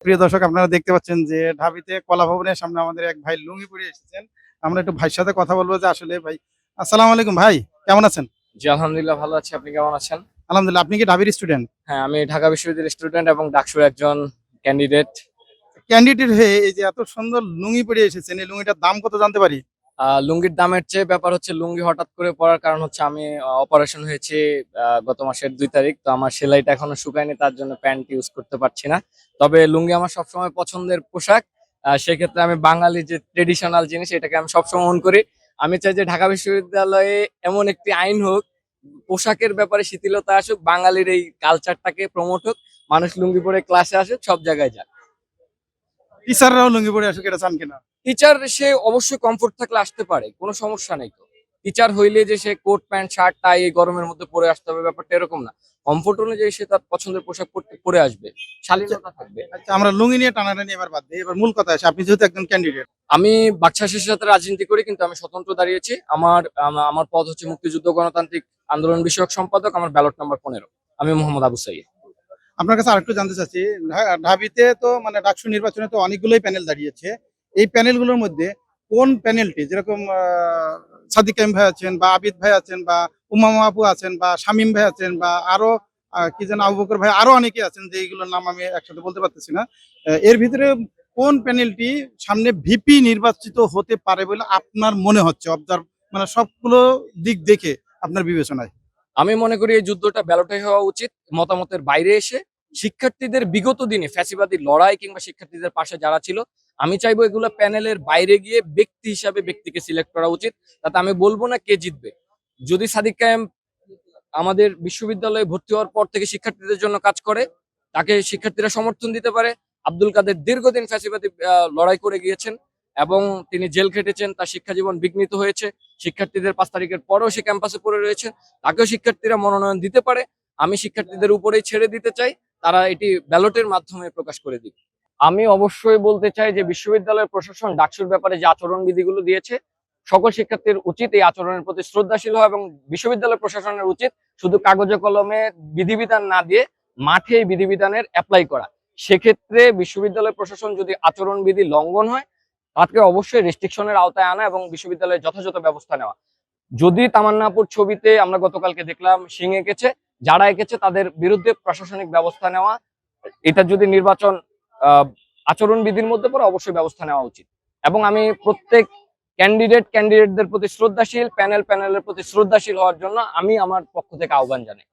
প্রিয় দর্শক, আপনারা দেখতে পাচ্ছেন যে ঢাবিতে কলা ভবনের সামনে আমাদের এক ভাই লুঙ্গি পরে এসেছেন। আমরা একটু ভাইয়ের সাথে কথা বলবো যে আসলে ভাই, আসসালামু আলাইকুম ভাই, কেমন আছেন? জি, আলহামদুলিল্লাহ ভালো আছি। আপনি কেমন আছেন? আলহামদুলিল্লাহ। আপনি কি ঢাবির স্টুডেন্ট? হ্যাঁ, আমি ঢাকা বিশ্ববিদ্যালয়ের স্টুডেন্ট এবং ডাকসুর একজন ক্যান্ডিডেট। ক্যান্ডিডেট হয়ে এই যে এত সুন্দর লুঙ্গি পরে এসেছেন, এই লুঙ্গিটার দাম কত জানতে পারি? লুঙ্গির দামের চেয়ে ব্যাপার হচ্ছে লুঙ্গি হঠাৎ করে পরার কারণ হচ্ছে আমি অপারেশন হয়েছে গত মাসের 2 তারিখ। তো আমার সেলাইটা এখনো শুকায়নি, তার জন্য প্যান্ট ইউজ করতে পারছি না। তবে লুঙ্গি আমার সবসময় পছন্দের পোশাক। সেক্ষেত্রে আমি বাঙালি যে ট্রেডিশনাল জিনিস এটাকে আমি সবসময় মন করি। আমি চাই যে ঢাকা বিশ্ববিদ্যালয়ে এমন একটি আইন হোক, পোশাকের ব্যাপারে শিথিলতা আসুক, বাঙালির এই কালচারটাকে প্রমোট হোক, মানুষ লুঙ্গি পরে ক্লাসে আসুক, সব জায়গায় যাক। টিচাররাও লুঙ্গি পরে আসুক, এটা চান কিনা? টিচার সে অবশ্যই কমফোর্ট থাকলে আসতে পারে, কোনো সমস্যা নেই তো। টিচার হইলে যে সে কোট প্যান্ট শার্ট টাই এই গরমের মধ্যে পরে আসতে হবে, ব্যাপারটা এরকম না। কমফোর্ট অনুযায়ী সে তার পছন্দের পোশাক পরে আসবে, শালীনতা থাকবে। আচ্ছা, আমরা লুঙ্গি নিয়ে টানাটানি এবার বাদ দিই, এবার মূল কথা আসে। আপনি যেহেতু একজন ক্যান্ডিডেট, আমি বাকশাসের সাথে রাজনীতি করি, কিন্তু আমি স্বতন্ত্র দাঁড়িয়েছি। আমার পদ হচ্ছে মুক্তিযুদ্ধ গণতান্ত্রিক আন্দোলন বিষয়ক সম্পাদক। আমার ব্যালট নাম্বার 15। আমি মোহাম্মদ আবু সাইদ। আপনার কাছে আরেকটু জানতে চাচ্ছি, ঢাবিতে তো মানে ডাকসু নির্বাচনে তো অনেকগুলোই প্যানেল দাঁড়িয়েছে। এই প্যানেলগুলোর মধ্যে কোন প্যানেলটি, যেরকম সাদিক কাইম ভাই আছেন বা আবিদ ভাই আছেন বা উমামা আপু আছেন বা শামীম ভাই আছেন বা আরো কি যেন আবু বকর ভাই, আরো অনেকে আছেন যে এইগুলোর নাম আমি একসাথে বলতে পারতেছি না। এর ভিতরে কোন প্যানেলটি সামনে ভিপি নির্বাচিত হতে পারে বলে আপনার মনে হচ্ছে, অবজার্ভ মানে সবগুলো দিক দেখে আপনার বিবেচনায়? আমি মনে করি এই যুদ্ধটা ব্যালটে হওয়া উচিত, মতামতের বাইরে এসে। শিক্ষার্থীদের বিগত দিনে ফ্যাসিবাদী লড়াই কিংবা শিক্ষার্থীদের পাশে যারা ছিল, আমি চাইবো এগুলো প্যানেলের বাইরে গিয়ে ব্যক্তি হিসাবে ব্যক্তিকে সিলেক্ট করা উচিত। তাতে আমি বলবো না কে জিতবে। যদি সাদিক কায়েম আমাদের বিশ্ববিদ্যালয়ে ভর্তি হওয়ার পর থেকে শিক্ষার্থীদের জন্য কাজ করে, তাকে শিক্ষার্থীরা সমর্থন দিতে পারে। আব্দুল কাদের দীর্ঘদিন ফ্যাসিবাদী লড়াই করে গিয়েছেন এবং তিনি জেল খেটেছেন, তার শিক্ষা জীবন বিঘ্নিত হয়েছে। শিক্ষার্থীদের 5 তারিখের পরেও সে ক্যাম্পাসে পড়ে রয়েছে, তাকেও শিক্ষার্থীরা মনোনয়ন দিতে পারে। আমি শিক্ষার্থীদের উপরেই ছেড়ে দিতে চাই, তারা এটি ব্যালটের মাধ্যমে প্রকাশ করে দিক। আমি অবশ্যই বলতে চাই যে বিশ্ববিদ্যালয়ের প্রশাসন ডাকসুর ব্যাপারে যে আচরণবিধিগুলো দিয়েছে, সকল শিক্ষার্থীর উচিত এই আচরণের প্রতি শ্রদ্ধাশীল হওয়া এবং বিশ্ববিদ্যালয় প্রশাসনের উচিত শুধু কাগজে কলমে বিধিবিধান না দিয়ে মাঠে এই বিধিবিধানের অ্যাপ্লাই করা। সেক্ষেত্রে বিশ্ববিদ্যালয় প্রশাসন যদি আচরণবিধি লঙ্ঘন হয়, তাকে অবশ্যই রেস্ট্রিকশনের আওতায় আনা এবং বিশ্ববিদ্যালয়ের যথাযথ ব্যবস্থা নেওয়া। যদি তামান্নাপুর ছবিতে আমরা গতকালকে দেখলাম সিং এঁকেছে, যারা এঁকেছে তাদের বিরুদ্ধে প্রশাসনিক ব্যবস্থা নেওয়া। এটা যদি নির্বাচন আচরণবিধির মধ্যে পড়ে, অবশ্যই ব্যবস্থা নেওয়া উচিত। এবং আমি প্রত্যেক ক্যান্ডিডেটদের প্রতি শ্রদ্ধাশীল, প্যানেলের প্রতি শ্রদ্ধাশীল হওয়ার জন্য আমি আমার পক্ষ থেকে আহ্বান জানাই।